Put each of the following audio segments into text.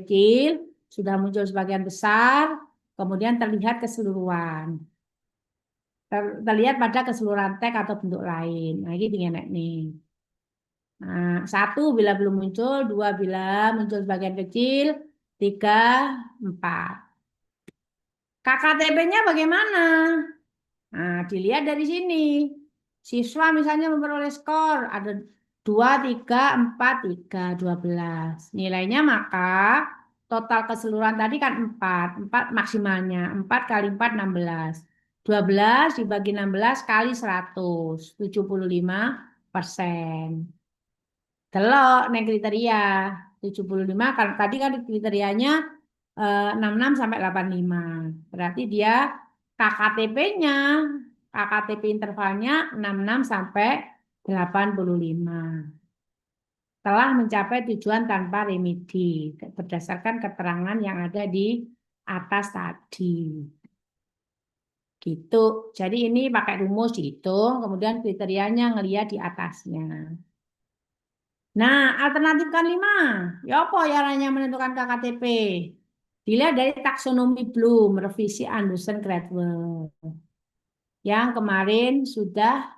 kecil, sudah muncul sebagian besar, kemudian terlihat keseluruhan. Terlihat pada keseluruhan teks atau bentuk lain. Nah, ini tinggal nih. Nah, 1 bila belum muncul, 2 bila muncul sebagian kecil, 3, 4. KKTP-nya bagaimana? Nah, dilihat dari sini. Siswa misalnya memperoleh skor ada 2, 3, 4, 3, 12. Nilainya maka total keseluruhan tadi kan 4. 4 maksimalnya. 4 kali 4, 16. 12 dibagi 16 kali 100. 75%. Delok nek kriteria 75 kan tadi kan kriterianya 66 sampai 85. Berarti dia KKTP-nya KKTP intervalnya 66 sampai 85. Telah mencapai tujuan tanpa remedi berdasarkan keterangan yang ada di atas tadi. Gitu. Jadi ini pakai rumus dihitung, kemudian kriterianya ngelihat di atasnya. Nah, alternatif kan 5. Ya apa caranya menentukan KKTP? Dilihat dari taksonomi Bloom, revisi Anderson Gradwell. Yang kemarin sudah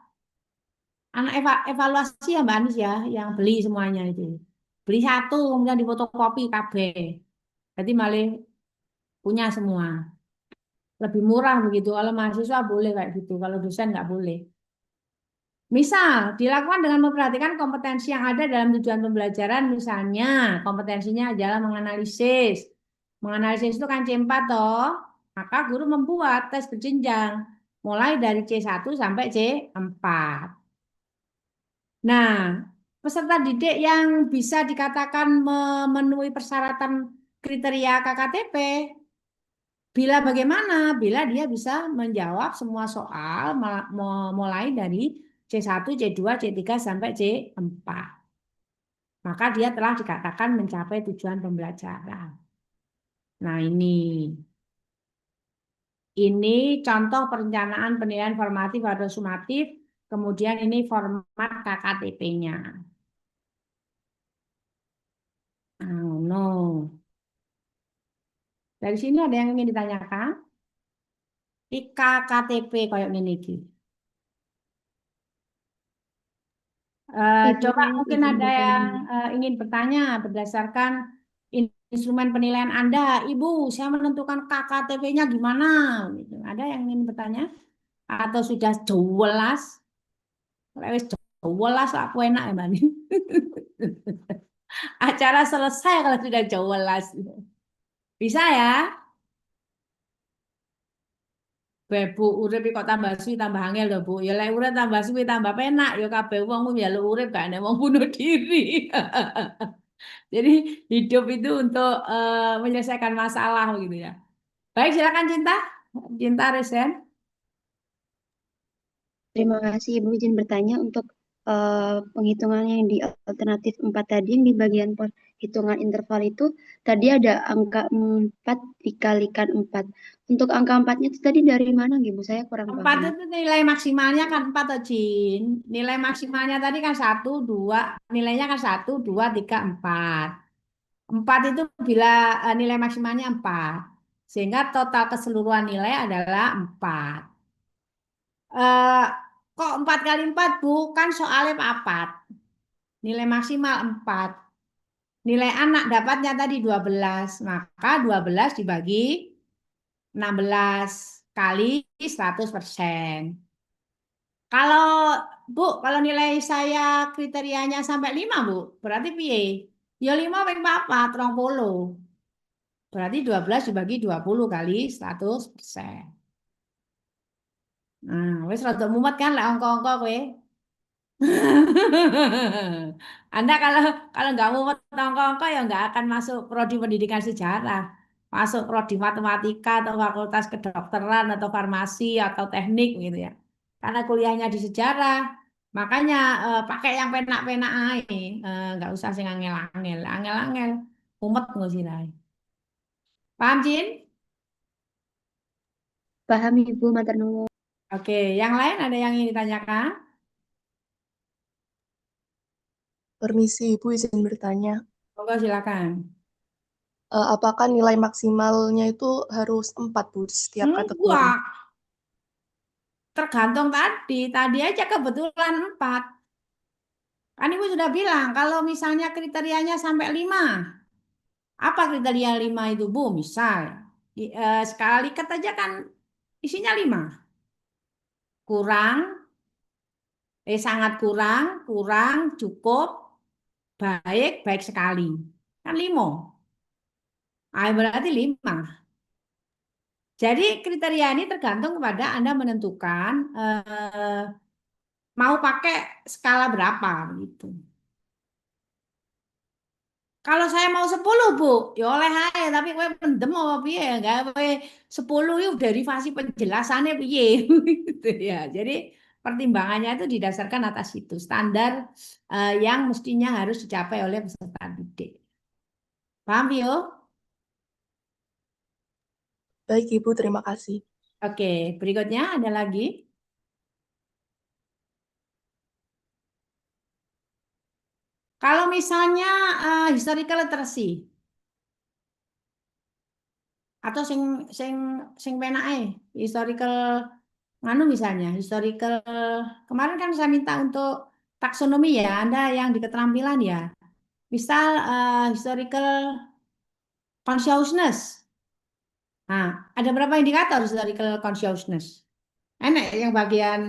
anak evaluasi ya Mbak Anis ya, yang beli semuanya itu. Beli 1, kemudian difotokopi KB. Jadi malah punya semua. Lebih murah begitu. Kalau mahasiswa boleh kayak gitu, kalau dosen nggak boleh. Misal, dilakukan dengan memperhatikan kompetensi yang ada dalam tujuan pembelajaran, misalnya kompetensinya adalah menganalisis. Menganalisis itu kan C4 toh, maka guru membuat tes berjenjang, mulai dari C1 sampai C4. Nah, peserta didik yang bisa dikatakan memenuhi persyaratan kriteria KKTP, bila bagaimana? Bila dia bisa menjawab semua soal mulai dari C1, C2, C3 sampai C4. Maka dia telah dikatakan mencapai tujuan pembelajaran. Nah, ini contoh perencanaan penilaian formatif atau sumatif, kemudian ini format KKTP-nya. Oh, no. Dari sini ada yang ingin ditanyakan? KKTP kayak ini. Ibu Coba saya mungkin izin ada yang bertanya. ingin bertanya berdasarkan instrumen penilaian Anda. Ibu, saya menentukan KKTP-nya gimana? Gitu. Ada yang ingin bertanya? Atau sudah jelas? Lewis jelas aku enak ya Mbak. Acara selesai kalau sudah jelas. Bisa ya? Bebu urip kok tambah suwi tambah angel lho Bu. Ya lek urip tambah suwi tambah penak ya kabeh wong njaluk urip gak ada wong bunuh diri. Jadi hidup itu untuk menyelesaikan masalah gitu ya. Baik, silakan Cinta. Cinta Resen. Terima kasih Ibu izin bertanya untuk penghitungan yang di alternatif 4 tadi yang di bagian perhitungan interval itu tadi ada angka 4 dikalikan 4. Untuk angka 4-nya itu tadi dari mana Ibu? Saya kurang 4 paham. itu nilai maksimalnya kan 4 toh, Jin. Nilai maksimalnya tadi kan 1, 2, nilainya kan 1, 2, 3, 4. 4 itu bila nilai maksimalnya 4. Sehingga total keseluruhan nilai adalah 4. Eh, kok 4 kali 4 bukan soalnya papat. Nilai maksimal 4. Nilai anak dapatnya tadi 12. Maka 12 dibagi 16 kali 100%. Kalau Bu, kalau nilai saya kriterianya sampai 5 Bu, berarti piye? Ya 5 ping 4, 30. Berarti 12 dibagi 20 kali 100%. Nah, wis rada mumet kan lek angka-angka kowe. Anda kalau nggak mau angka-angka ya nggak akan masuk prodi pendidikan sejarah, masuk prodi matematika atau fakultas kedokteran atau farmasi atau teknik gitu ya. Karena kuliahnya di sejarah, makanya pakai yang penak-penak aja, nggak usah sing angel-angel, angel-angel, mumet nggak sih Rai. Paham Jin? Paham Ibu, matur nuwun. Oke, yang lain ada yang ingin ditanyakan? Permisi, Ibu izin bertanya. Monggo silakan. apakah nilai maksimalnya itu harus 4 Bu di setiap kategori? Enggak, tergantung tadi. Tadi aja kebetulan 4. Kan Ibu sudah bilang, kalau misalnya kriterianya sampai 5. Apa kriteria 5 itu, Bu? Misal, skala Likert aja kan isinya 5. Kurang, sangat kurang, kurang, cukup, baik, baik sekali. Kan 5. Ah, berarti 5. Jadi kriteria ini tergantung kepada Anda menentukan mau pakai skala berapa gitu. Kalau saya mau 10 Bu, ya oleh aja, tapi kowe pendem apa piye enggak kowe 10 itu derivasi penjelasannya piye gitu ya. Jadi pertimbangannya itu didasarkan atas itu standar yang mestinya harus dicapai oleh peserta didik. Paham Vio? Baik Ibu, terima kasih. Oke, berikutnya ada lagi. Kalau misalnya historical literacy atau sing sing penake historical nganu misalnya historical kemarin kan saya minta untuk taksonomi ya Anda yang di keterampilan ya misal historical consciousness. Nah, ada berapa indikator historical consciousness? Enak yang bagian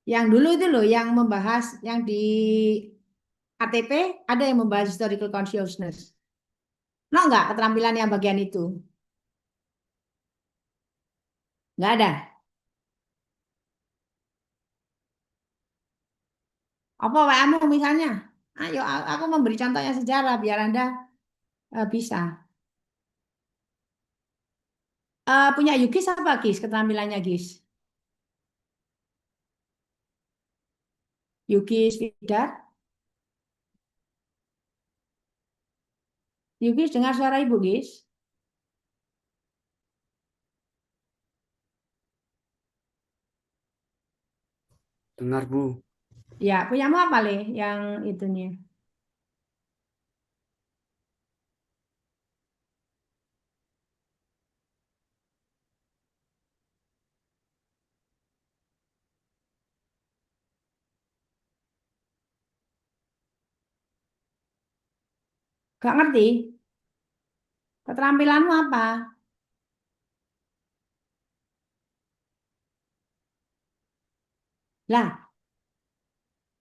yang dulu itu loh yang membahas yang di ATP ada yang membahas historical consciousness. No enggak keterampilan yang bagian itu? Enggak ada. Apa WA-mu misalnya? Ayo aku memberi contohnya sejarah biar Anda bisa. Punya Yugis apa Gis? Keterampilannya Gis? Yugis Vidar? Yugis dengar suara Ibu Gis? Dengar, Bu. Ya, punyamu apa Le yang itunya? Gak ngerti? Keterampilanmu apa? Lah,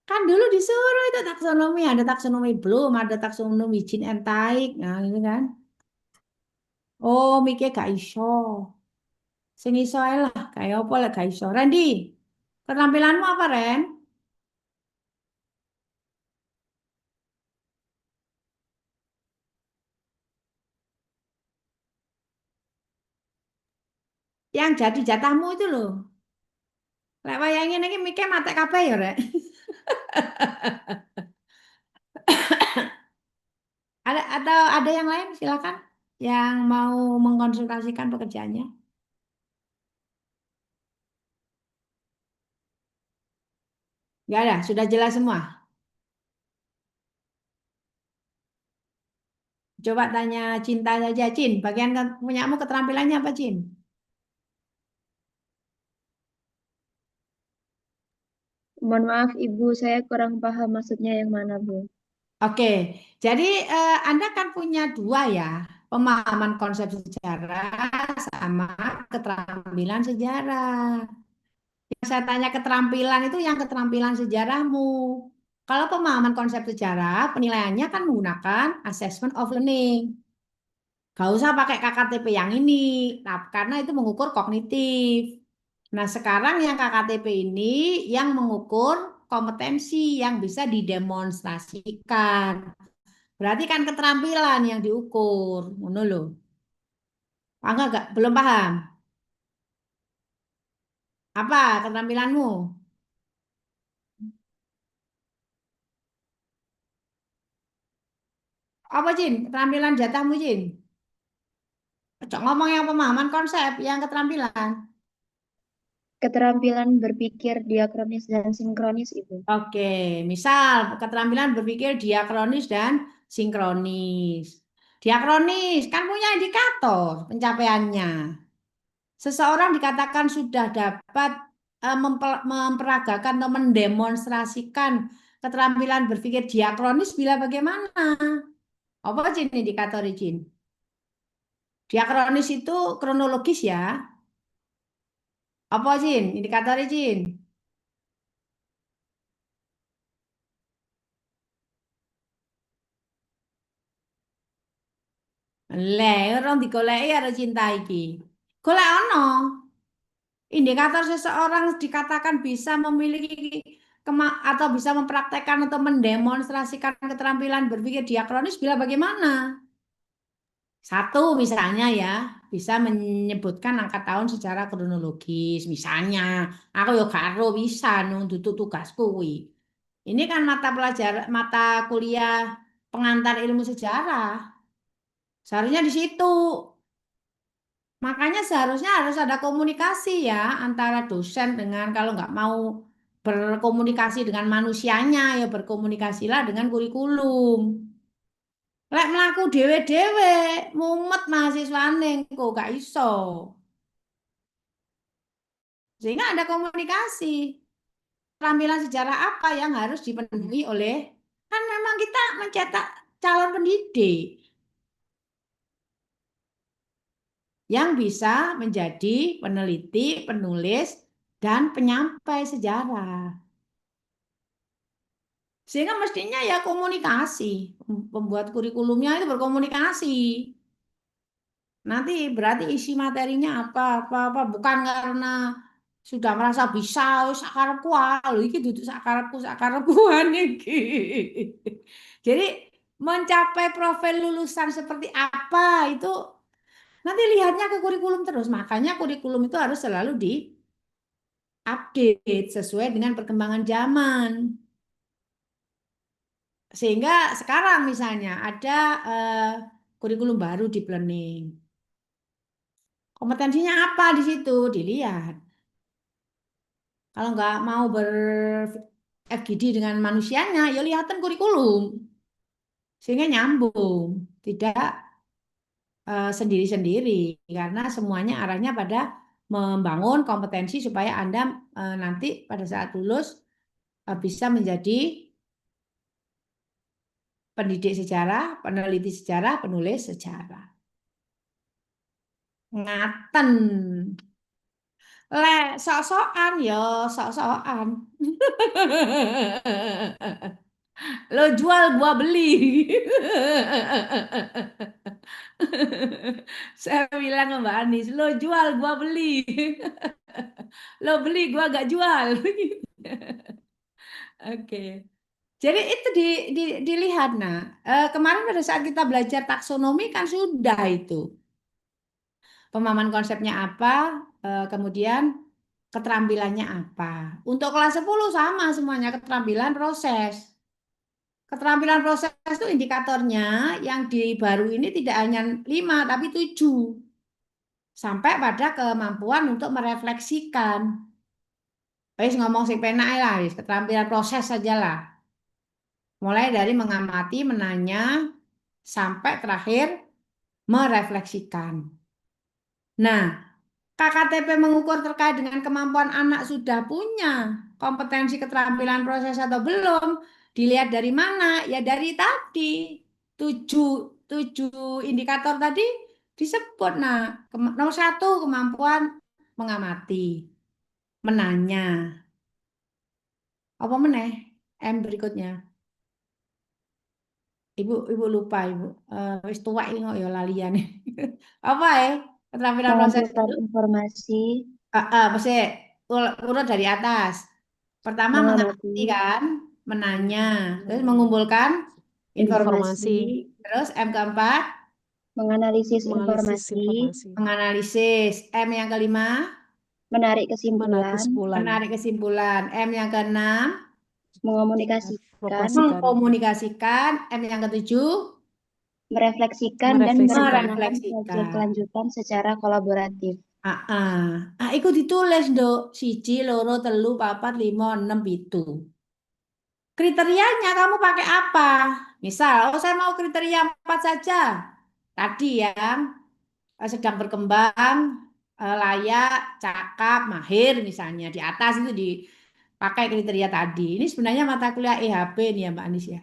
kan dulu disuruh itu taksonomi, ada taksonomi belum, ada taksonomi Jin and Taik, nah ini kan. Oh, mikir gak iso. Sing iso ae lah, kayak apa lah gak iso. Randy, keterampilanmu apa Ren? Yang jadi jatahmu itu loh. Lek wayangnya ini mikir mate kabeh ya, Rek. Ada atau ada yang lain silakan yang mau mengkonsultasikan pekerjaannya. Enggak ada, sudah jelas semua. Coba tanya Cinta saja, Cin. Bagian punyamu keterampilannya apa, Cin? Mohon maaf Ibu, saya kurang paham maksudnya yang mana Bu. Oke, jadi Anda kan punya dua ya, pemahaman konsep sejarah sama keterampilan sejarah. Yang saya tanya keterampilan itu yang keterampilan sejarahmu. Kalau pemahaman konsep sejarah, penilaiannya kan menggunakan assessment of learning. Gak usah pakai KKTP yang ini, karena itu mengukur kognitif. Nah, sekarang yang KKTP ini yang mengukur kompetensi yang bisa didemonstrasikan. Berarti kan keterampilan yang diukur. Ngono loh. Enggak, belum paham. Apa keterampilanmu? Apa, Jin? Keterampilan jatahmu, Jin? Cok ngomong yang pemahaman konsep, yang keterampilan. Keterampilan berpikir diakronis dan sinkronis Ibu. Oke, misal keterampilan berpikir diakronis dan sinkronis. Diakronis kan punya indikator pencapaiannya. Seseorang dikatakan sudah dapat memperagakan atau mendemonstrasikan keterampilan berpikir diakronis bila bagaimana? Apa Jin indikator Jin? Diakronis itu kronologis ya. Apa Jin? Indikator Jin? Le, orang digoleki karo cinta iki. Golek ono. Indikator seseorang dikatakan bisa memiliki atau bisa mempraktekkan atau mendemonstrasikan keterampilan berpikir diakronis bila bagaimana? Satu misalnya ya, bisa menyebutkan angka tahun secara kronologis. Misalnya, aku yo karo bisa nuntuk tugasku kuwi. Ini kan mata pelajaran mata kuliah pengantar ilmu sejarah. Seharusnya di situ. Makanya seharusnya harus ada komunikasi ya antara dosen dengan kalau nggak mau berkomunikasi dengan manusianya ya berkomunikasilah dengan kurikulum. Lek mlaku dhewe-dhewe mumet mahasiswane kok gak iso. Sehingga ada komunikasi. Keterampilan sejarah apa yang harus dipenuhi oleh kan memang kita mencetak calon pendidik yang bisa menjadi peneliti, penulis, dan penyampai sejarah. Sehingga mestinya ya komunikasi. Pembuat kurikulumnya itu berkomunikasi. Nanti berarti isi materinya apa bukan karena sudah merasa bisa wis sakarepku lho iki duduk sakarepkuan iki. Jadi mencapai profil lulusan seperti apa itu nanti lihatnya ke kurikulum terus. Makanya kurikulum itu harus selalu diupdate sesuai dengan perkembangan zaman. Sehingga sekarang misalnya ada kurikulum baru di planning. Kompetensinya apa di situ? Dilihat. Kalau nggak mau ber FGD dengan manusianya, ya lihatan kurikulum. Sehingga nyambung. Tidak sendiri-sendiri. Karena semuanya arahnya pada membangun kompetensi supaya Anda nanti pada saat lulus bisa menjadi pendidik sejarah, peneliti sejarah, penulis sejarah. Ngaten. Lek sok-sokan ya sok-sokan. Lo jual gua beli. Saya bilang ke Mbak Anis, lo jual gua beli. Lo beli gua gak jual. Oke. Jadi itu dilihat. Nah, kemarin pada saat kita belajar taksonomi kan sudah itu. Pemahaman konsepnya apa, kemudian keterampilannya apa. Untuk kelas 10 sama semuanya keterampilan proses. Keterampilan proses itu indikatornya yang di baru ini tidak hanya 5 tapi 7. Sampai pada kemampuan untuk merefleksikan. Wis ngomong sing penak lah, keterampilan proses sajalah. Mulai dari mengamati, menanya, sampai terakhir merefleksikan. Nah, KKTP mengukur terkait dengan kemampuan anak sudah punya kompetensi keterampilan proses atau belum. Dilihat dari mana? Ya dari tadi. Tujuh indikator tadi disebut. Nah, nomor 1 kemampuan mengamati, menanya. Apa meneh? M berikutnya. Ibu lupa ibu. Wis tuwek iki kok ya lalian. Apa ya? Keterampilan proses Mengumpulkan itu informasi, mesti urut dari atas. Pertama mengamati mengamati, kan, menanya, terus mengumpulkan informasi, informasi, terus M keempat menganalisis menganalisis informasi, informasi, menganalisis, M yang kelima menarik menarik kesimpulan, kesimpulan, menarik kesimpulan, M yang keenam mengomunikasikan, mengomunikasikan, mengkomunikasikan, M yang ketujuh merefleksikan, dan merefleksikan, merencanakan kajian merefleksikan. kelanjutan secara kolaboratif. Iku ditulis Nduk, 1, 2, 3, 4, 5, 6, 7. Kriterianya kamu pakai apa? Misal, saya mau kriteria 4 saja. tadi yang sedang berkembang, layak, cakap, mahir misalnya di atas itu dipakai kriteria tadi. Ini sebenarnya mata kuliah EHP nih ya Mbak Anis ya.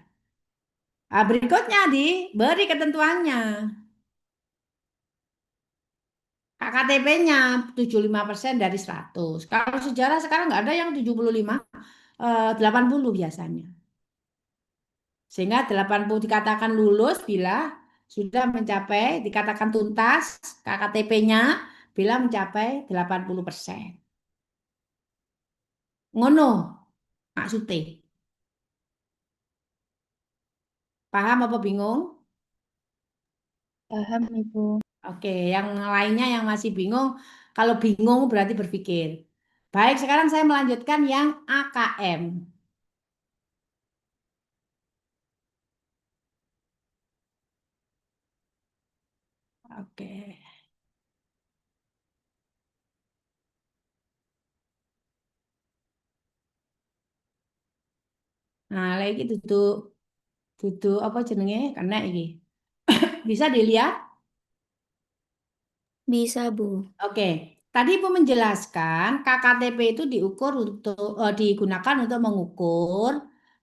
Nah, berikutnya diberi ketentuannya. KKTP-nya 75% dari 100. Kalau sejarah sekarang nggak ada yang 75, 80 biasanya. Sehingga 80 dikatakan lulus bila sudah mencapai, dikatakan tuntas KKTP-nya bila mencapai 80%. Ngono, maksudnya. Paham apa bingung? Paham, Ibu. Oke, yang lainnya yang masih bingung, kalau bingung berarti berpikir. Baik, sekarang saya melanjutkan yang AKM. Oke. Nah, lagi duduk duduk apa jenenge? Karena ini bisa dilihat. Bisa, Bu. Oke, tadi Ibu menjelaskan KKTP itu digunakan untuk mengukur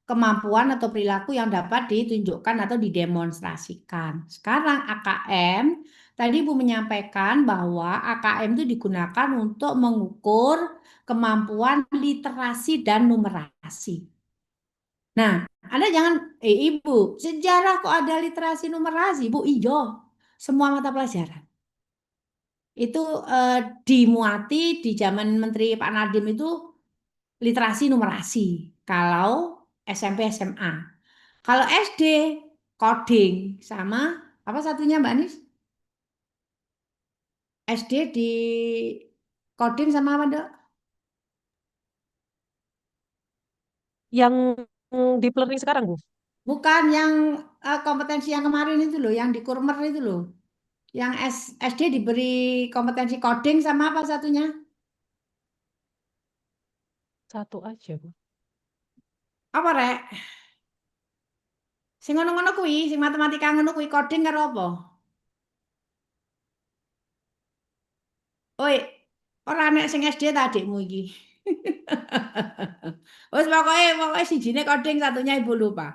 kemampuan atau perilaku yang dapat ditunjukkan atau didemonstrasikan. Sekarang AKM, tadi Ibu menyampaikan bahwa AKM itu digunakan untuk mengukur kemampuan literasi dan numerasi. Nah, Anda jangan, Ibu, sejarah kok ada literasi numerasi, Bu? Iya, semua mata pelajaran itu eh, dimuati di zaman Menteri Pak Nadiem itu literasi numerasi. Kalau SMP SMA, kalau SD coding sama apa satunya Mbak Anis? SD di coding sama apa Dok? Yang di learning sekarang, Bu. Bukan yang kompetensi yang kemarin itu loh, yang di Kurmer itu loh. Yang SD diberi kompetensi coding sama apa satunya? Satu aja, Bu. Apa rek? Sing ngono-ngono kuwi, sing matematika ngono kuwi coding karo apa? Oi, ora nek sing SD ta adikmu iki. Wes pokoknya sijine coding satunya ibu lupa.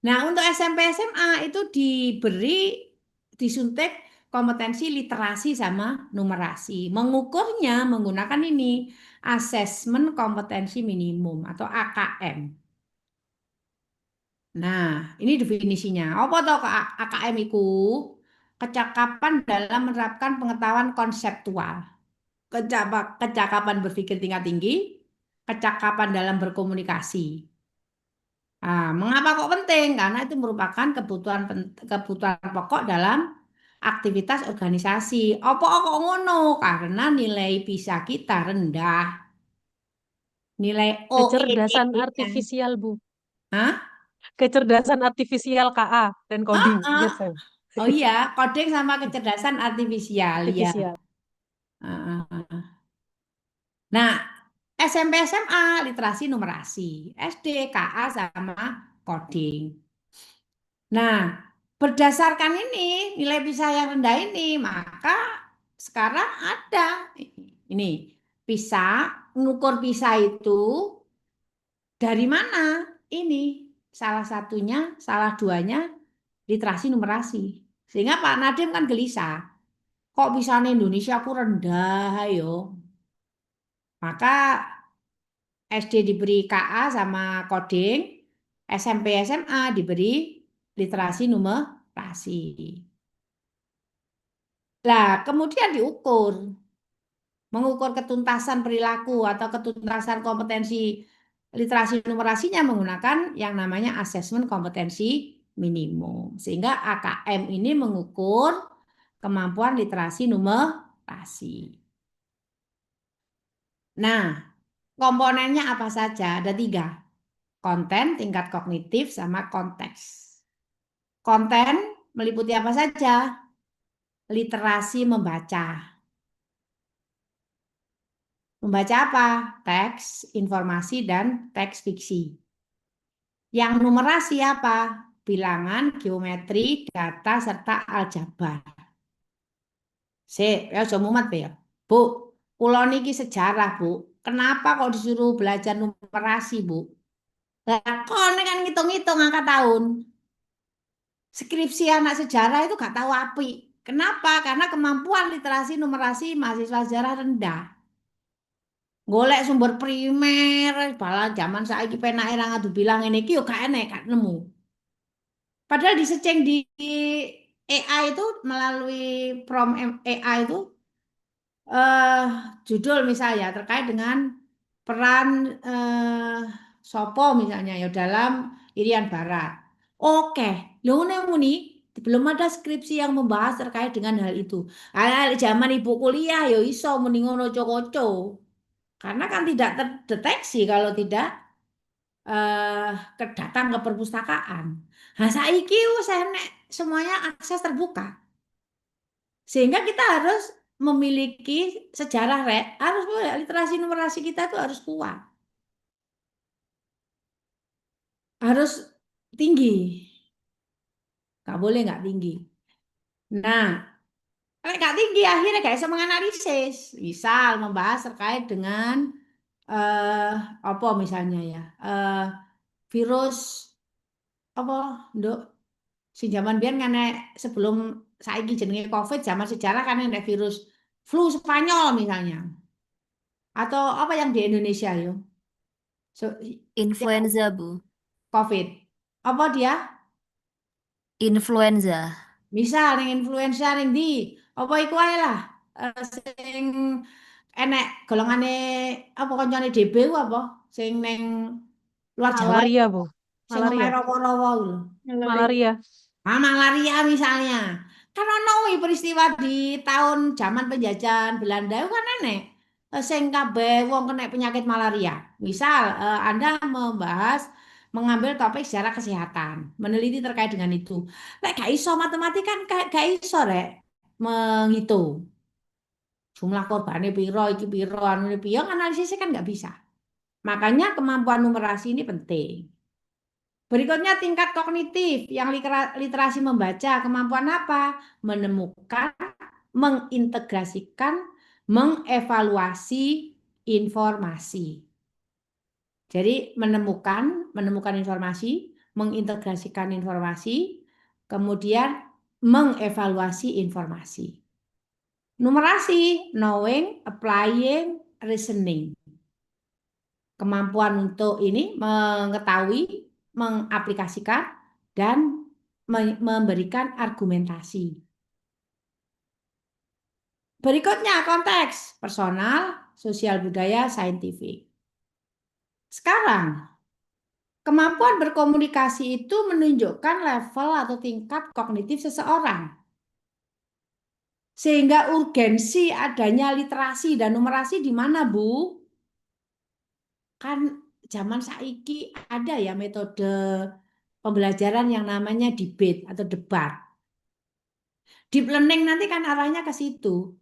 Nah, untuk SMP SMA itu disuntik kompetensi literasi sama numerasi. Mengukurnya menggunakan ini asesmen kompetensi minimum atau AKM. Nah, ini definisinya. Apa toh AKM itu? Kecakapan dalam menerapkan pengetahuan konseptual, kecakapan berpikir tingkat tinggi, kecakapan dalam berkomunikasi. Nah, mengapa kok penting? Karena itu merupakan kebutuhan pokok dalam aktivitas organisasi. Apa kok ngono? Karena nilai PISA kita rendah. Nilai Kecerdasan OEE-nya. artifisial, Bu. Hah? Kecerdasan artifisial KA dan Ah, coding. ah. Lihat saya. Oh iya, coding sama kecerdasan artifisial ya. Artifisial. Ah, ah, ah. Nah, SMP SMA literasi numerasi, SD KA sama coding. Nah, berdasarkan ini nilai PISA yang rendah ini, maka sekarang ada ini PISA, mengukur PISA itu dari mana? Ini salah satunya, salah duanya literasi numerasi. Sehingga Pak Nadiem kan gelisah. Kok bisa nih Indonesia aku rendah yo. Maka SD diberi KA sama coding, SMP SMA diberi literasi numerasi. Lah, kemudian mengukur ketuntasan perilaku atau ketuntasan kompetensi literasi numerasinya menggunakan yang namanya asesmen kompetensi minimum. Sehingga AKM ini mengukur kemampuan literasi numerasi. Nah, komponennya apa saja? Ada 3. Konten, tingkat kognitif, sama konteks. Konten meliputi apa saja? Literasi membaca. Membaca apa? Teks, informasi, dan teks fiksi. Yang numerasi apa? bilangan, geometri, data, serta aljabar. Sik, ya aja mumet ya. Bu, kula niki sejarah, Bu. Kenapa kok disuruh belajar numerasi, Bu? Lah kon kan ngitung-ngitung angka tahun. Skripsi anak sejarah itu gak tahu api. Kenapa? Karena kemampuan literasi numerasi mahasiswa sejarah rendah. Golek sumber primer, bala zaman saiki penake ra ngadu bilang ngene iki yo gak enek, gak nemu. Padahal diseceng di AI itu melalui prompt AI itu eh judul misalnya terkait dengan peran Sopo misalnya ya dalam Irian Barat. Oke, lho ngene muni belum ada skripsi yang membahas terkait dengan hal itu. Zaman ibu kuliah ya iso muni ngono coco. Karena kan tidak terdeteksi kalau tidak eh datang ke perpustakaan. Nah, saiki wis enek semuanya akses terbuka. Sehingga kita harus memiliki sejarah harus literasi numerasi kita itu harus kuat. Harus tinggi. Gak boleh nggak tinggi. Nah, kalau nggak tinggi akhirnya gak bisa menganalisis. Misal membahas terkait dengan apa misalnya ya virus apa nduk si zaman biyen kan sebelum saiki jenenge Covid zaman sejarah kan ada virus flu Spanyol misalnya atau apa yang di Indonesia yo Influenza, Bu. Covid apa dia Influenza. misal ning influenza ning di apa iku ae lah sing enek golongane apa kancane DB ku apa sing ning luar Jawa Malaria, Bu. sing omahe Malaria. rawa-rawa ku lho. Malaria. Malaria misalnya. Kan ono peristiwa di tahun zaman penjajahan Belanda itu kan nenek. Sing kabeh wong kena penyakit malaria. Misal Anda membahas mengambil topik sejarah kesehatan, meneliti terkait dengan itu. Lek gak iso matematika kan gak iso rek menghitung. Jumlah korbannya piro, iki piro, anu piro, analisisnya kan nggak bisa. Makanya kemampuan numerasi ini penting. Berikutnya tingkat kognitif yang literasi membaca. Kemampuan apa? Menemukan, mengintegrasikan, mengevaluasi informasi. Jadi menemukan informasi, mengintegrasikan informasi, kemudian mengevaluasi informasi. Numerasi, knowing, applying, reasoning. Kemampuan untuk ini mengetahui, mengaplikasikan, dan memberikan argumentasi. Berikutnya konteks, personal, sosial budaya, saintifik. Sekarang, kemampuan berkomunikasi itu menunjukkan level atau tingkat kognitif seseorang. Sehingga urgensi adanya literasi dan numerasi di mana, Bu? Kan zaman saiki ada ya metode pembelajaran yang namanya debate atau debat. Deep learning nanti kan arahnya ke situ.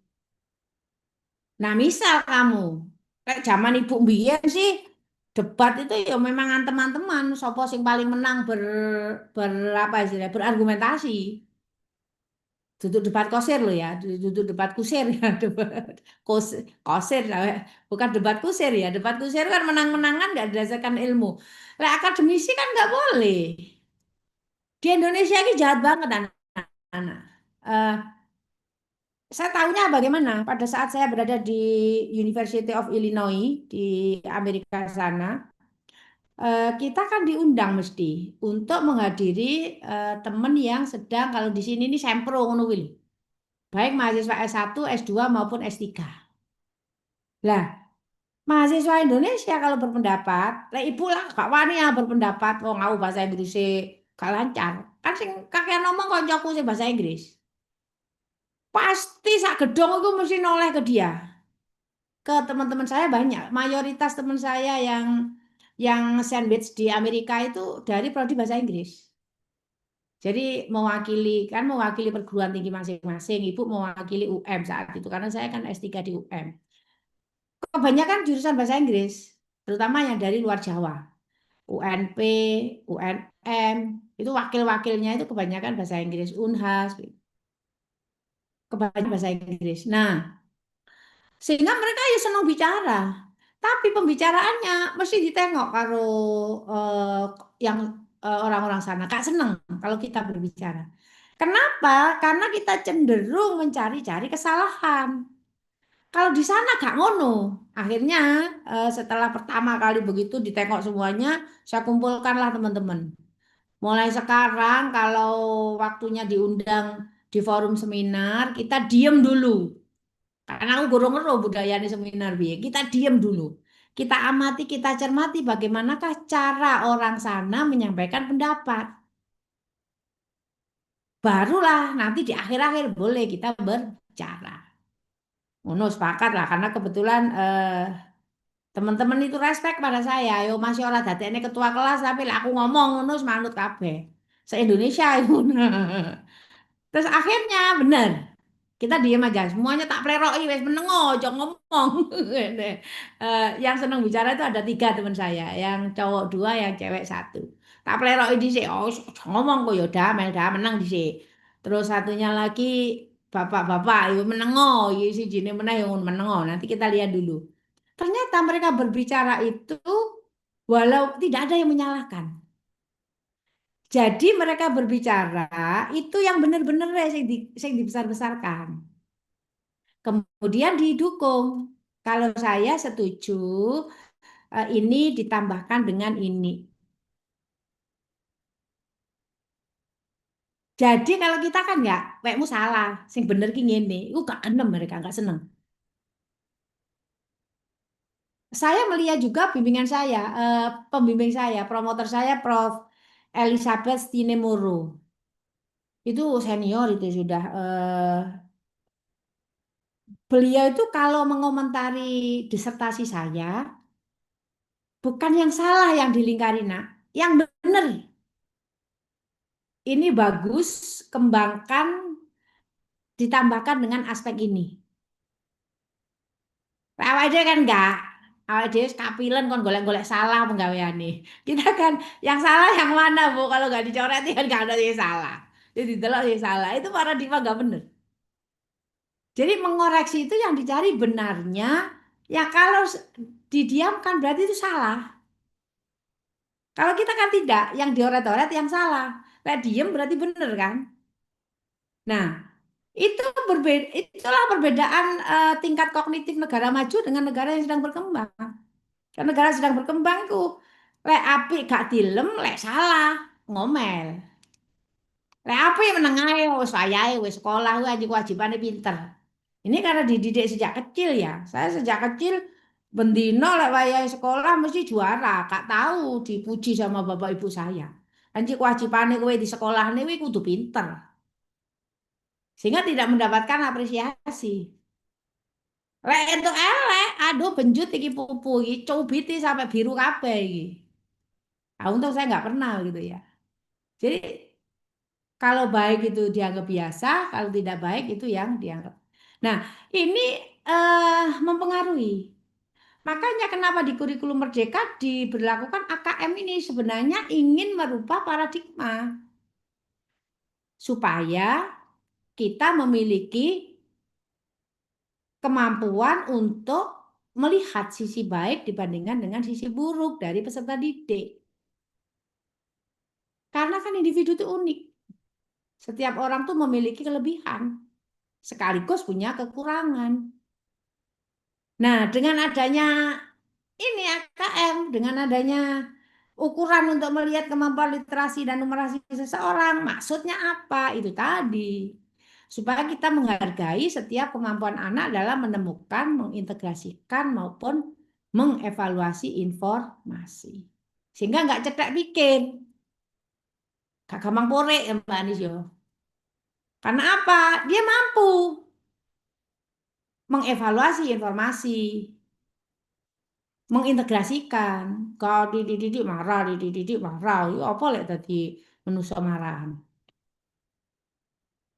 Nah, misal kamu, kayak zaman Ibu Mbien sih, debat itu ya memang teman-teman, sopo sing paling menang berapa istilahnya, berargumentasi. Duduk debat kosir loh ya, duduk debat kusir ya, debat kosir, bukan debat kusir ya. Debat kusir kan menang-menangan nggak berdasarkan ilmu. Lah akademisi kan nggak boleh. Di Indonesia ini jahat banget anak-anak. Saya tahunya bagaimana pada saat saya berada di University of Illinois di Amerika sana, kita kan diundang mesti untuk menghadiri teman yang sedang kalau di sini ini sempro ngono kuwi. Baik mahasiswa S1, S2 maupun S3. Lah, mahasiswa Indonesia kalau berpendapat, lah ibu lah gak wani ya berpendapat, wong aku bahasa Inggris gak lancar. Kan sing kakek ngomong koncoku sing bahasa Inggris. Pasti sak gedong itu mesti noleh ke dia. Ke teman-teman saya banyak, mayoritas teman saya yang sandwich di Amerika itu dari prodi bahasa Inggris. Jadi mewakili perguruan tinggi masing-masing. Ibu mewakili UM saat itu karena saya kan S3 di UM. Kebanyakan jurusan bahasa Inggris, terutama yang dari luar Jawa. UNP, UNM, Itu wakil-wakilnya itu kebanyakan bahasa Inggris, Unhas, kebanyakan bahasa Inggris. Nah, sehingga mereka ya senang bicara. Tapi pembicaraannya mesti ditengok karo yang orang-orang sana. Kak seneng kalau kita berbicara. Kenapa? Karena kita cenderung mencari-cari kesalahan. Kalau di sana gak ngono. Akhirnya setelah pertama kali begitu ditengok semuanya, saya kumpulkanlah teman-teman. Mulai sekarang kalau waktunya diundang di forum seminar, kita diem dulu. Karena aku gorong ngeroh budayane seminar piye. Kita diem dulu. Kita amati, kita cermati bagaimanakah cara orang sana menyampaikan pendapat. Barulah nanti di akhir-akhir boleh kita berbicara. Ngono sepakat lah karena kebetulan teman-teman itu respect pada saya. Yo masih ora dadekne ketua kelas tapi lah aku ngomong ngono wis manut kabeh. Se-Indonesia itu. Terus akhirnya bener. Kita diem aja, semuanya tak pleroki wes menengo, ojo ngomong. Yang seneng bicara itu ada 3 teman saya, yang cowok 2, yang cewek 1. Tak pleroki dhisik, oh ojo ngomong kok ya damel dah menang dhisik. Terus satunya lagi bapak-bapak, yo menengo, yo sijine meneh yo menengo. Nanti kita lihat dulu. Ternyata mereka berbicara itu walau tidak ada yang menyalahkan. Jadi mereka berbicara itu yang benar-benar yang dibesar-besarkan. Kemudian didukung. Kalau saya setuju ini ditambahkan dengan ini. Jadi kalau kita kan nggak, wekmu salah, sing bener ki ngene, itu gak enem mereka nggak seneng. Saya melihat juga bimbingan saya, pembimbing saya, promotor saya, Prof. Elizabeth Stinemoro. Itu senior itu sudah. Beliau itu kalau mengomentari disertasi saya, bukan yang salah yang dilingkari nak, yang benar. Ini bagus, kembangkan, ditambahkan dengan aspek ini. Awake dhewe kan enggak. Awake dhewe kapilen kon golek-golek salah penggaweane. Kita kan yang salah yang mana, Bu? Kalau nggak dicoret kan nggak ada yang salah. Jadi delok yang salah. Itu paradigma nggak bener. Jadi mengoreksi itu yang dicari benarnya. Ya kalau didiamkan berarti itu salah. Kalau kita kan tidak, yang dioret-oret yang salah. Kayak diem berarti bener kan? Nah, itu berbeda, itulah perbedaan tingkat kognitif negara maju dengan negara yang sedang berkembang. Karena negara sedang berkembang itu lek apik gak dilem, lek salah ngomel. Lek apik meneng ae wis wayahe wis sekolah kuwi aja kewajibane pinter. Ini karena dididik sejak kecil ya. Saya sejak kecil bendino lek wayahe sekolah mesti juara, gak tahu dipuji sama bapak ibu saya. Anji kewajibane kowe di sekolah kuwi kudu pinter. Sehingga tidak mendapatkan apresiasi. Lek entuk elek, aduh benjut iki pupu iki, cubiti sampai biru kabeh iki. Ah, untung saya nggak pernah gitu ya. Jadi kalau baik itu dianggap biasa, kalau tidak baik itu yang dianggap. Nah, ini mempengaruhi. Makanya kenapa di kurikulum Merdeka diberlakukan AKM ini sebenarnya ingin merubah paradigma supaya kita memiliki kemampuan untuk melihat sisi baik dibandingkan dengan sisi buruk dari peserta didik. Karena kan individu itu unik. Setiap orang tuh memiliki kelebihan, sekaligus punya kekurangan. Nah, dengan adanya ini AKM, dengan adanya ukuran untuk melihat kemampuan literasi dan numerasi seseorang, maksudnya apa? Itu tadi. Supaya kita menghargai setiap kemampuan anak dalam menemukan, mengintegrasikan maupun mengevaluasi informasi. Sehingga nggak cetek bikin. Gak gampang porek ya Mbak Anis yo. Karena apa? Dia mampu mengevaluasi informasi, mengintegrasikan. Kalau dididik marah, dididik marah, itu apa lek tadi manusia marahan.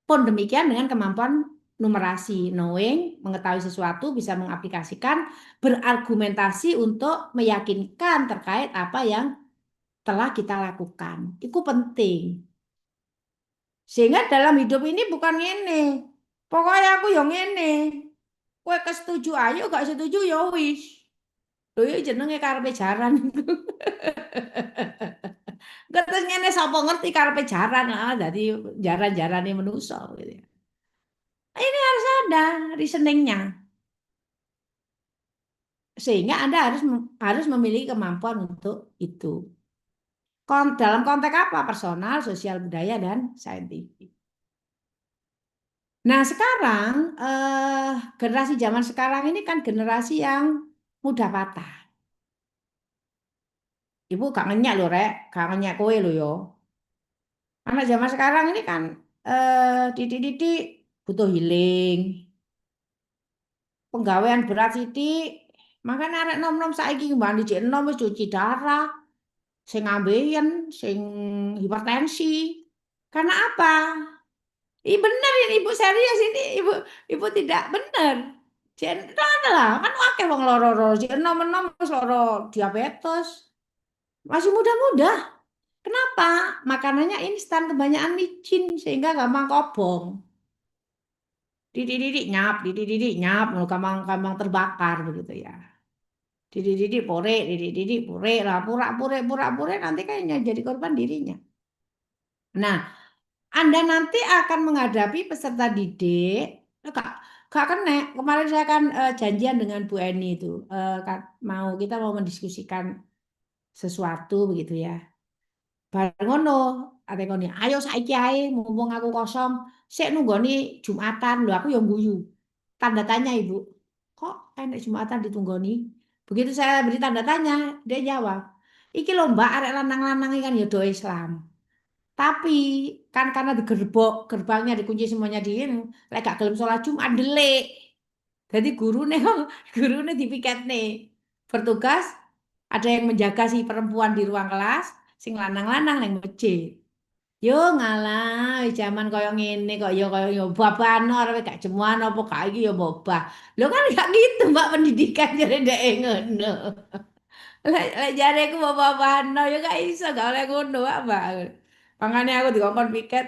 Pun demikian dengan kemampuan numerasi, knowing, mengetahui sesuatu, bisa mengaplikasikan, berargumentasi untuk meyakinkan terkait apa yang telah kita lakukan. Itu penting. Sehingga dalam hidup ini bukan ngene. Pokoknya aku yang ngene. Kowe kesetuju ayo, gak setuju ya wis. Lho ya jenenge karepe jaran. Gak terus ngene sapa ngerti karepe jaran, dadi jaran-jarane manusa gitu ya. Ini harus ada reasoningnya. Sehingga Anda harus memiliki kemampuan untuk itu. Dalam konteks apa? Personal, sosial, budaya, dan saintifik. Nah sekarang generasi zaman sekarang ini kan generasi yang mudah patah. Ibu gak ngenyak loh rek, gak ngenyak kowe loh yo. Anak zaman sekarang ini kan didik-didik butuh healing. Penggawean berat sidik. Makanya arek nom-nom saiki mbak didik enom wis cuci darah, sing ambeien, sing hipertensi. Karena apa? Iya benar ini ibu serius ini ibu tidak benar. Jangan lah kan akeh wong loro-loro, enom-enom wis loro diabetes. Masih muda-muda. Kenapa? Makanannya instan kebanyakan micin sehingga gampang kobong. Didik-didik nyap, gampang terbakar begitu ya. Didik-didik pore lah, pura-pura nanti kayaknya jadi korban dirinya. Nah, Anda nanti akan menghadapi peserta didik, gak kena. Kemarin saya kan janjian dengan Bu Eni itu, kita mau mendiskusikan sesuatu begitu ya. Bareng ngono, ate ngene, ayo saiki ae mumpung aku kosong, sik nunggoni Jumatan lho aku yang guyu. Tanda tanya Ibu. Kok enek Jumatan ditunggoni? Begitu saya beri tanda tanya, dia jawab, iki lho Mbak arek lanang-lanang kan ya do Islam. Tapi kan karena gerbangnya dikunci semuanya di ini, lek gak gelem sholat Jumat delik. Jadi gurune dipiketne. Bertugas ada yang menjaga si perempuan di ruang kelas, sing lanang-lanang ning masjid. Yo ngalah, zaman koyo ngene kok yo babano arep gak jemuan apa gak iki yo bobah. Lho kan gak gitu Mbak pendidikan jare ndek ngono. Lek jare aku babano yo gak iso gak oleh ngono Mbak. Makanya aku dikongkon piket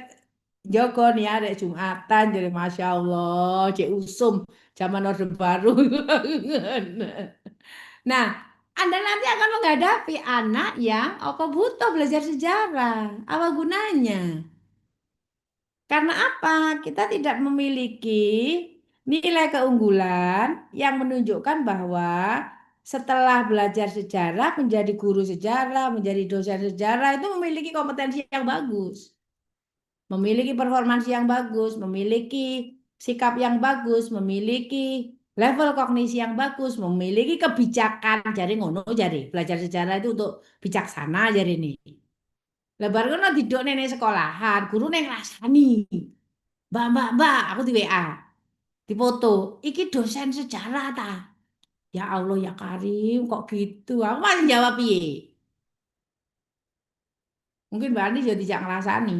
Joko nih ada Jumatan jadi Masya Allah Cik Usum zaman Orde Baru. Nah, Anda nanti akan menghadapi anak yang apa butuh belajar sejarah. Apa gunanya? Karena apa? Kita tidak memiliki nilai keunggulan yang menunjukkan bahwa setelah belajar sejarah, menjadi guru sejarah, menjadi dosen sejarah itu memiliki kompetensi yang bagus. Memiliki performansi yang bagus, memiliki sikap yang bagus, memiliki level kognisi yang bagus, memiliki kebijakan. Jadi ngono jadi belajar sejarah itu untuk bijaksana jadi ini. Lebar ngono didok nene sekolahan, guru neng rasani. Mbak, aku di WA, di foto. Iki dosen sejarah ta? Ya Allah ya Karim, kok gitu? Aku masih jawab piye? Mungkin Mbak Ani jadi tidak ngerasani.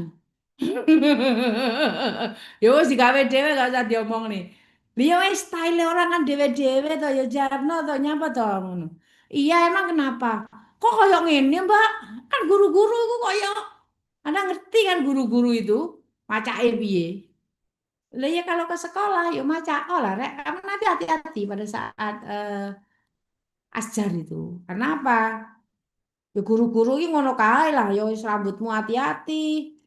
Ya wis digawe dhewe gak usah diomong nih. Dia wis style orang kan dhewe-dhewe to ya Jarno to nyapa to ngono. Iya emang kenapa? Kok koyo ngene, Mbak? Kan guru-guru ku koyo Anda ngerti kan guru-guru itu macake piye? Lah ya kalau ke sekolah ya maca lah rek. Kamu nanti hati-hati pada saat asjar itu. Karena apa? Ya guru-guru ini ngono kae lah ya wis rambutmu hati-hati.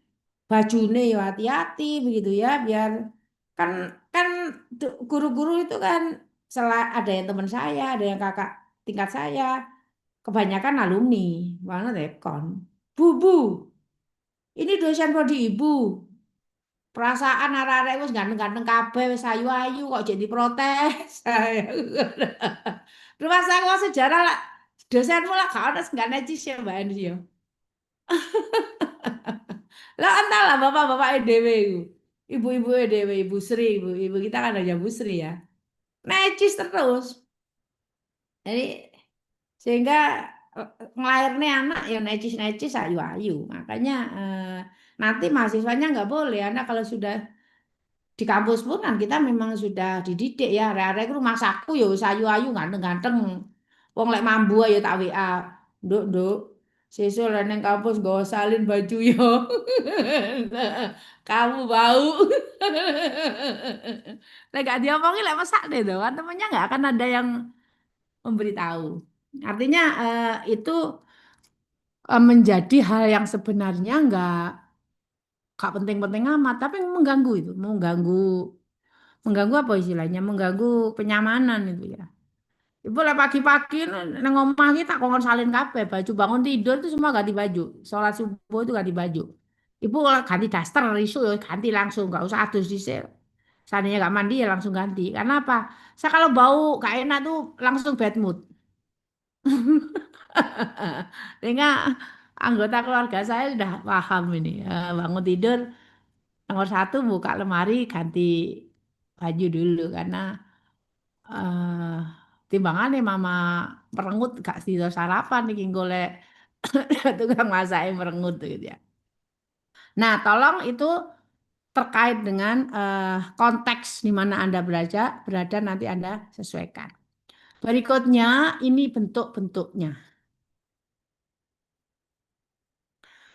Bajune ya hati-hati begitu ya biar kan kan guru-guru itu kan ada yang teman saya, ada yang kakak tingkat saya, kebanyakan alumni, mana tekon. Bu, ini dosen prodi ibu. Perasaan arek-arek wis ganteng-ganteng kabeh wis ayu-ayu kok jadi protes. Rumah saya sejarah lah dosenmu lah gak ono sing gak necis ya Mbak Andi ya. Lah entahlah bapak-bapak EDW itu. Ibu-ibu EDW, Ibu Sri, ibu kita kan ada Bu Sri ya. Necis terus. Jadi sehingga ngelahirnya anak ya necis-necis ayu-ayu. Makanya nanti mahasiswanya nggak boleh. Anak kalau sudah di kampus pun kan kita memang sudah dididik ya. Arek-arek rumah saku ya wis ayu-ayu ganteng-ganteng. Wong lek mambu ya tak WA. Nduk, nduk. Sesuk lah neng kampus gak salin baju yo. Kamu bau. Lek gak diomongin lek masak deh tuh kan temennya nggak akan ada yang memberitahu. Artinya itu menjadi hal yang sebenarnya nggak penting-penting amat, tapi mengganggu itu, mengganggu apa istilahnya, mengganggu kenyamanan itu ya. Ibu lah pagi-pagi nang omah kita kongkon salin kabeh, baju bangun tidur itu semua ganti baju, sholat subuh itu ganti baju. Ibu kalau ganti daster isu ya ganti langsung, nggak usah adus dhisik. Seandainya nggak mandi ya langsung ganti. Karena apa? Saya kalau bau gak enak tuh langsung bad mood. Sehingga anggota keluarga saya sudah paham ini. Bangun tidur nomor satu buka lemari ganti baju dulu karena eh timbangannya mama merengut gak sida sarapan iki golek tukang masak merengut gitu ya. Nah, tolong itu terkait dengan konteks di mana Anda berada nanti Anda sesuaikan. Berikutnya ini bentuk-bentuknya.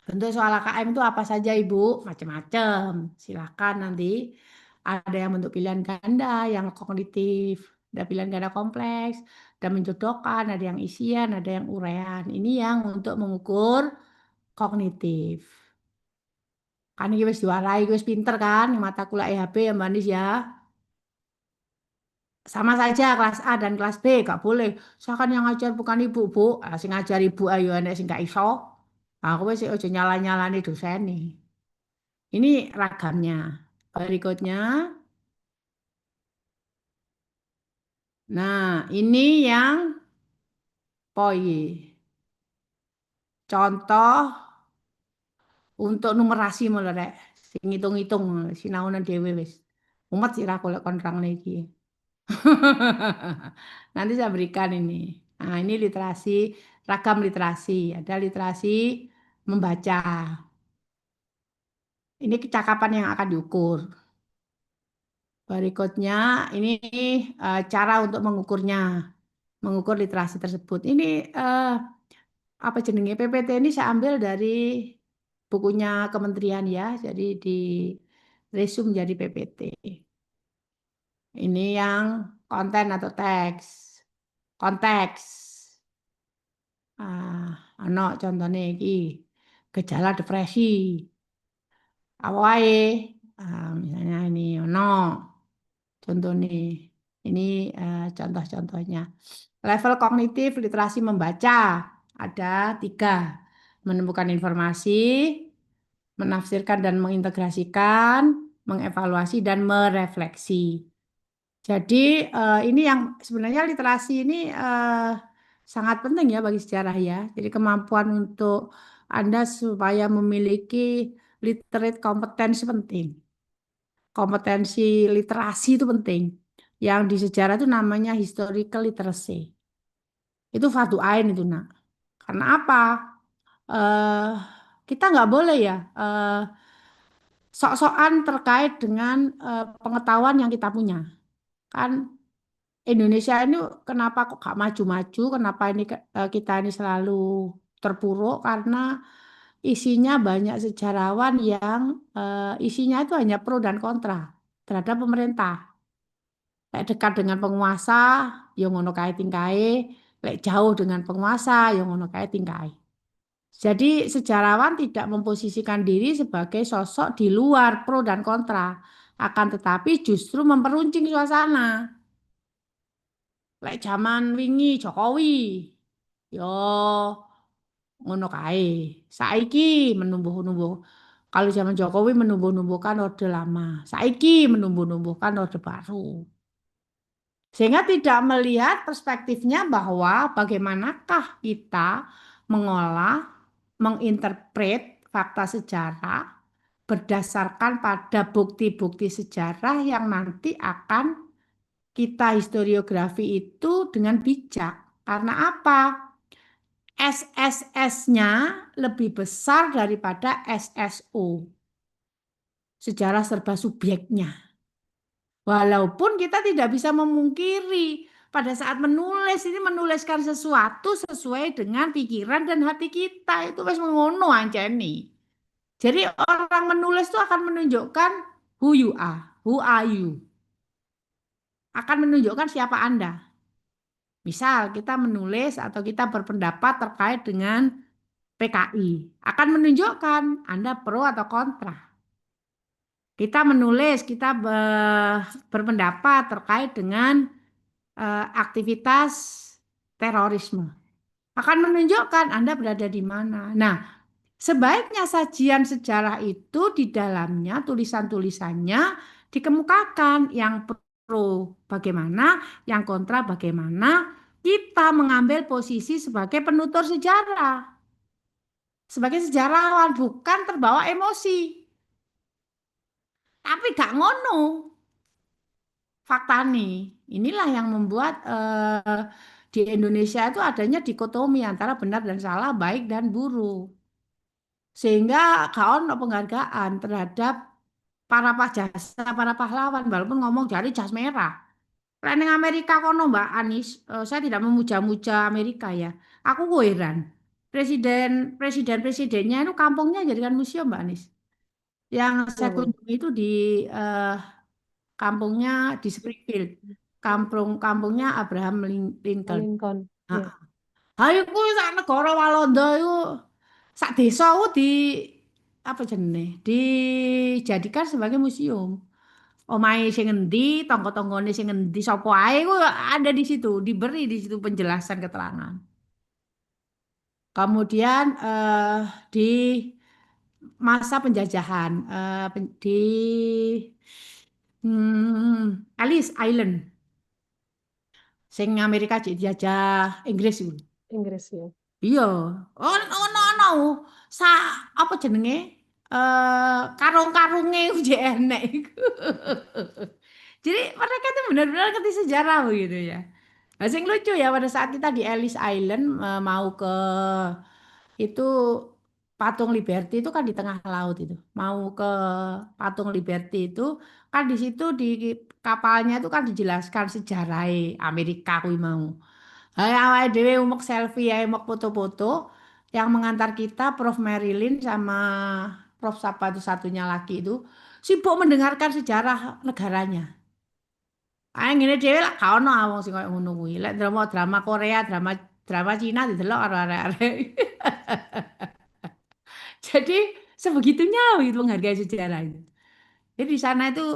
Bentuk soal AKM itu apa saja Ibu? Macam-macam. Silakan nanti ada yang bentuk pilihan ganda, yang kognitif, ada pilihan ganda kompleks, ada menjodohkan, ada yang isian, ada yang urean. Ini yang untuk mengukur kognitif. Kan ini wis diwarai, wis pinter kan, mata kuliah EHB ya Mbak Nis ya. Sama saja kelas A dan kelas B, gak boleh. Saya kan yang ngajar bukan ibu, Bu. Sing ngajar ibu ayo enek sing gak iso. Aku wis ojo nyala-nyalani dosen nih. Ini ragamnya. Berikutnya. Nah, ini yang poi. Contoh untuk numerasi mulai rek. Sing ngitung-ngitung sinaunan dhewe wis. Umat sih ra golek kon rang iki. Nanti saya berikan ini. Nah, ini literasi, ragam literasi. Ada literasi membaca. Ini kecakapan yang akan diukur. Berikutnya, ini cara untuk mengukur literasi tersebut. Ini apa jenenge PPT ini saya ambil dari bukunya kementerian ya, jadi di resume jadi PPT. Ini yang konten atau teks. Konteks. Ano contohnya iki gejala depresi. Apa wae? Misalnya ini ono contoh nih. Ini contoh-contohnya. Level kognitif literasi membaca ada 3. Menemukan informasi, menafsirkan dan mengintegrasikan, mengevaluasi dan merefleksi. Jadi ini yang sebenarnya literasi ini sangat penting ya bagi sejarah ya. Jadi kemampuan untuk Anda supaya memiliki literate kompetensi penting. Kompetensi literasi itu penting. Yang di sejarah itu namanya historical literacy. Itu fardu ain itu nak. Karena apa? Eh, kita nggak boleh ya sok-sokan terkait dengan pengetahuan yang kita punya. Kan Indonesia ini kenapa kok gak maju-maju? Kenapa ini kita ini selalu terpuruk? Karena isinya banyak sejarawan yang isinya itu hanya pro dan kontra terhadap pemerintah. Lek dekat dengan penguasa, yang ngono kae tingkae. Lek jauh dengan penguasa, yang ngono kae tingkae. Jadi sejarawan tidak memposisikan diri sebagai sosok di luar pro dan kontra, akan tetapi justru memperuncing suasana. Lek zaman wingi Jokowi, yo ngono kae. Saiki menumbuh-numbuh. Kalau zaman Jokowi menumbuh-numbuhkan Orde Lama, saiki menumbuh-numbuhkan Orde Baru. Sehingga tidak melihat perspektifnya bahwa bagaimanakah kita mengolah, menginterpret fakta sejarah berdasarkan pada bukti-bukti sejarah yang nanti akan kita historiografi itu dengan bijak. Karena apa? SSS-nya lebih besar daripada SSO. Sejarah serba subjeknya. Walaupun kita tidak bisa memungkiri pada saat menulis ini menuliskan sesuatu sesuai dengan pikiran dan hati kita. Itu wis ngono anceni. Jadi orang menulis itu akan menunjukkan who you are, who are you. Akan menunjukkan siapa Anda. Misal kita menulis atau kita berpendapat terkait dengan PKI, akan menunjukkan Anda pro atau kontra. Kita menulis, kita berpendapat terkait dengan aktivitas terorisme. Akan menunjukkan Anda berada di mana. Nah, sebaiknya sajian sejarah itu di dalamnya tulisan-tulisannya dikemukakan yang pro bagaimana, yang kontra bagaimana. Kita mengambil posisi sebagai penutur sejarah, sebagai sejarawan, bukan terbawa emosi. Tapi gak ngono. Fakta nih, inilah yang membuat di Indonesia itu adanya dikotomi antara benar dan salah, baik dan buruk. Sehingga gak ono penghargaan terhadap para jasa, para pahlawan, walaupun ngomong dari jas merah. Planning Amerika kono Mbak Anis, saya tidak memuja-muja Amerika ya. Aku heran. Presidennya itu kampungnya jadikan museum Mbak Anis. Yang Ya, saya Bu. kunjungi itu di kampungnya di Springfield. Kampungnya Abraham Lincoln. Lincoln. Nah, Ya. ayo kuwi sak negara Walanda iku sak desa ku di apa jenenge? Dijadikan sebagai museum. Omahe sing endi, tangga-tanggane sing endi, sapa ae ku ada di situ, diberi di situ penjelasan keterangan. Kemudian di masa penjajahan di Ellis Island, sing Amerika dijajah Inggris iku. Inggris ya. Iya, ono sa apa jenenge? Karung-karunge ku jek enek iku. Jadi mereka itu benar-benar ngerti sejarah begitu ya. Nah, sing lucu ya pada saat kita di Ellis Island mau ke itu Patung Liberty itu kan di tengah laut itu. Mau ke Patung Liberty itu kan di situ di kapalnya itu kan dijelaskan sejarah Amerika kuwi mau. Hai awake dhewe umuk selfie ya, umuk foto-foto yang mengantar kita Prof Marilyn sama Prof siapa itu satunya lagi itu sibuk mendengarkan sejarah negaranya. Ah ngene dhewe lak gak ono wong sing koyo ngono kuwi. Lek drama Korea, drama drama Cina didelok karo arek-arek. Jadi sebegitunya itu menghargai sejarah itu. Jadi di sana itu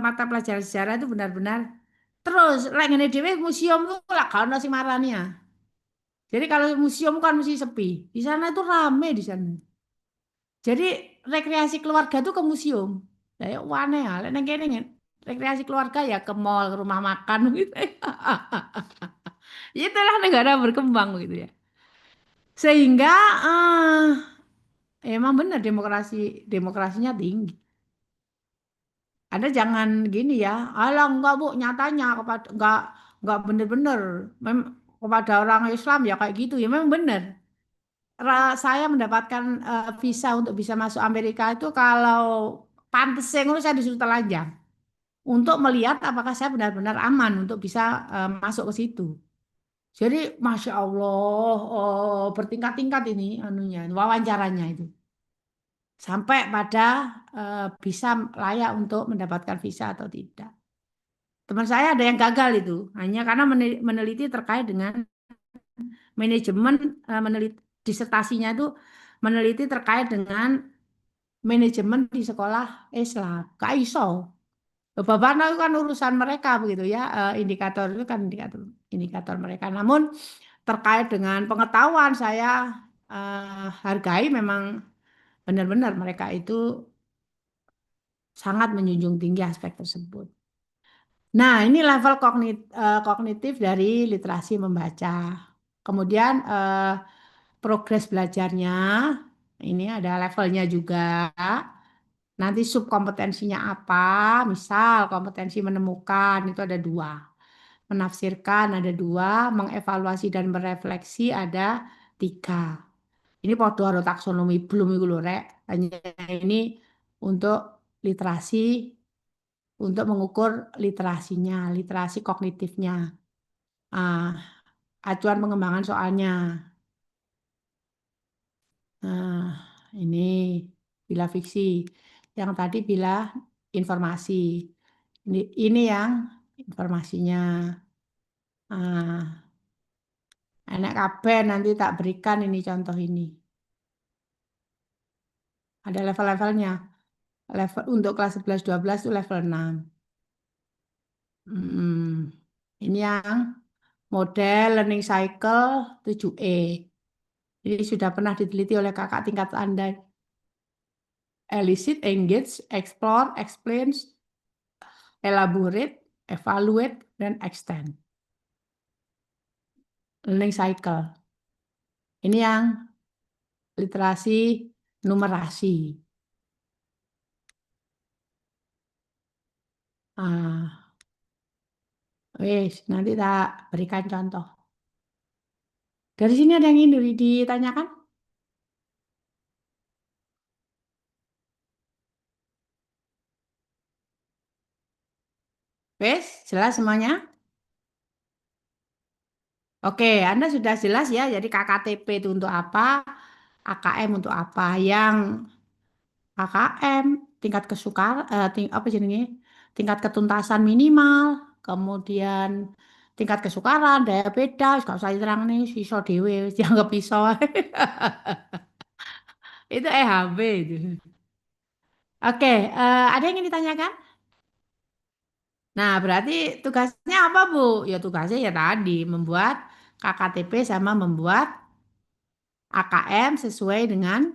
mata pelajaran sejarah itu benar-benar terus lek ngene dhewe museum tuh lak gak ono sing marani ya. Jadi kalau museum kan mesti sepi. Di sana itu rame di sana. Jadi rekreasi keluarga tuh ke museum. Lah ya aneh ya. Lek nang kene rekreasi keluarga ya ke mall, ke rumah makan gitu. Itulah negara berkembang gitu ya. Sehingga emang benar demokrasinya tinggi. Anda jangan gini ya. Alah enggak Bu, nyatanya enggak benar-benar kepada orang Islam ya kayak gitu. Ya memang benar. Saya mendapatkan visa untuk bisa masuk Amerika itu kalau pantes saya disuruh telanjang untuk melihat apakah saya benar-benar aman untuk bisa masuk ke situ. Jadi Masya Allah bertingkat-tingkat ini anunya wawancaranya itu sampai pada bisa layak untuk mendapatkan visa atau tidak. Teman saya ada yang gagal itu hanya karena meneliti terkait dengan manajemen meneliti disertasinya itu meneliti terkait dengan manajemen di sekolah Islam. Gak iso. Babana itu kan urusan mereka begitu ya. Indikator itu kan indikator mereka. Namun terkait dengan pengetahuan saya hargai memang benar-benar mereka itu sangat menjunjung tinggi aspek tersebut. Nah, ini level kognitif dari literasi membaca. Kemudian progres belajarnya ini ada levelnya juga. Nanti subkompetensinya apa? Misal kompetensi menemukan itu ada dua. Menafsirkan ada dua. Mengevaluasi dan berefleksi ada tiga. Ini podo karo taksonomi belum iku lho rek. Hanya ini untuk literasi, untuk mengukur literasinya, literasi kognitifnya. Ah, acuan pengembangan soalnya. Nah, ini bila fiksi. Yang tadi bila informasi. Ini yang informasinya. Ah, enak kabeh nanti tak berikan ini contoh ini. Ada level-levelnya. Level untuk kelas 11 12 itu level 6. Hmm, ini yang model learning cycle 7E. Ini sudah pernah diteliti oleh kakak tingkat Anda. Elicit, engage, explore, explain, elaborate, evaluate, dan extend. Learning cycle. Ini yang literasi numerasi. Ah, wes, nanti tak berikan contoh. Dari sini ada yang ingin ditanyakan? Wes, jelas semuanya? Oke, Anda sudah jelas ya. Jadi KKTP itu untuk apa? AKM untuk apa? Yang KKM tingkat kesukaran, apa jenenge? Tingkat ketuntasan minimal, kemudian tingkat kesukaran, daya beda, gak usah diterang nih, iso dewe, dianggap iso. Itu EHB itu. Oke, ada yang ingin ditanyakan? Nah, berarti tugasnya apa, Bu? Ya tugasnya ya tadi membuat KKTP sama membuat AKM sesuai dengan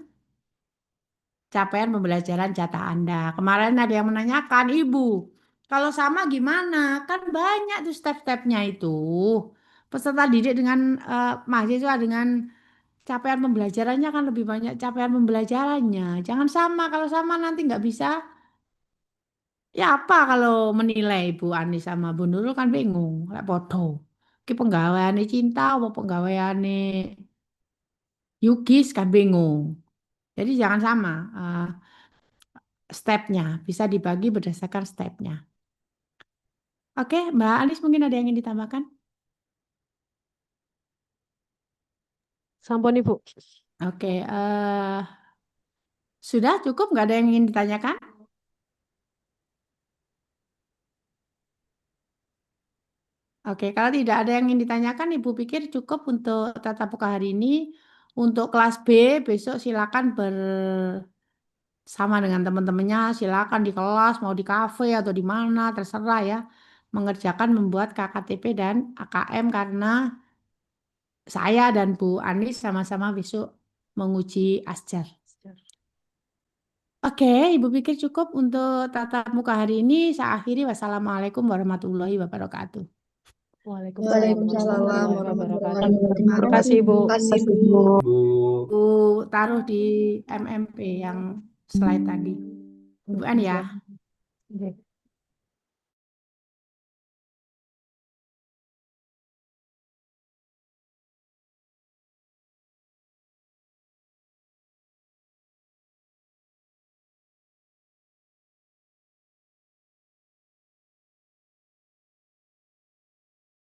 capaian pembelajaran jatah Anda. Kemarin ada yang menanyakan, Ibu, kalau sama gimana? Kan banyak tuh step-stepnya itu. Peserta didik dengan mahasiswa dengan capaian pembelajarannya kan lebih banyak capaian pembelajarannya. Jangan sama, kalau sama nanti nggak bisa. Ya apa kalau menilai Bu Anis sama Bu Nurul kan bingung, kayak podo. Ki penggaweane cinta apa penggaweane Yugis kan bingung. Jadi jangan sama stepnya, bisa dibagi berdasarkan stepnya. Oke, Mbak Anis mungkin ada yang ingin ditambahkan? Sampun Ibu. Oke, sudah cukup nggak ada yang ingin ditanyakan? Oke, kalau tidak ada yang ingin ditanyakan, Ibu pikir cukup untuk tatap muka hari ini. Untuk kelas B, besok silakan bersama dengan teman-temannya, silakan di kelas, mau di kafe atau di mana, terserah ya. Mengerjakan membuat KKTP dan AKM karena saya dan Bu Anis sama-sama besok menguji Asjar. Oke, Ibu pikir cukup untuk tatap muka hari ini. Saya akhiri. Wassalamualaikum warahmatullahi wabarakatuh. Waalaikumsalam Waalaikumsalam warahmatullahi warahmatullahi wabarakatuh. wabarakatuh. Terima Terima kasih, kasih Ibu. Bu. Bu. Bu taruh di MMP yang slide tadi. Ibu An ya. Oke.